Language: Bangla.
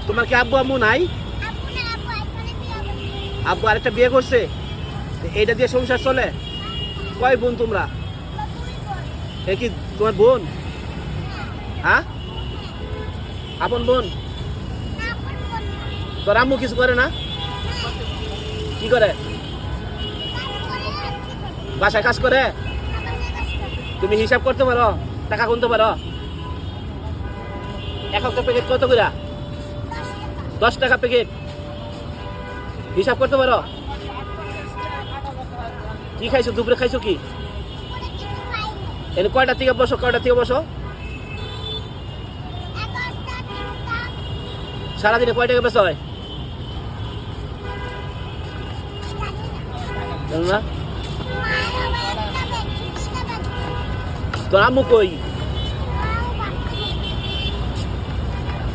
তোমার কি আব্বু আম্মু নাই? আব্বু আরেকটা বিয়ে করছে, এইটা দিয়ে সংসার চলে? কয় বোন তোমরা? এ কি তোমার বোন? হ্যাঁ, আপন বোন? তোর আম্মু কিছু করে না? কি করে? বাসায় কাজ করে? তুমি হিসাব করতে পারো? টাকা গুনতে পারো? এক একটা প্যাকেট কত করে? 10 টাকা প্যাকেট। হিসাব করতে পারো? কি খাইছো দুপুরে? খাইছো কি? এনে কয়টা থেকে বসো? কয়টা থেকে বসো? সারাদিনে কয় টাকা বেচা হয়? জানো না? তোর আম্মু কই?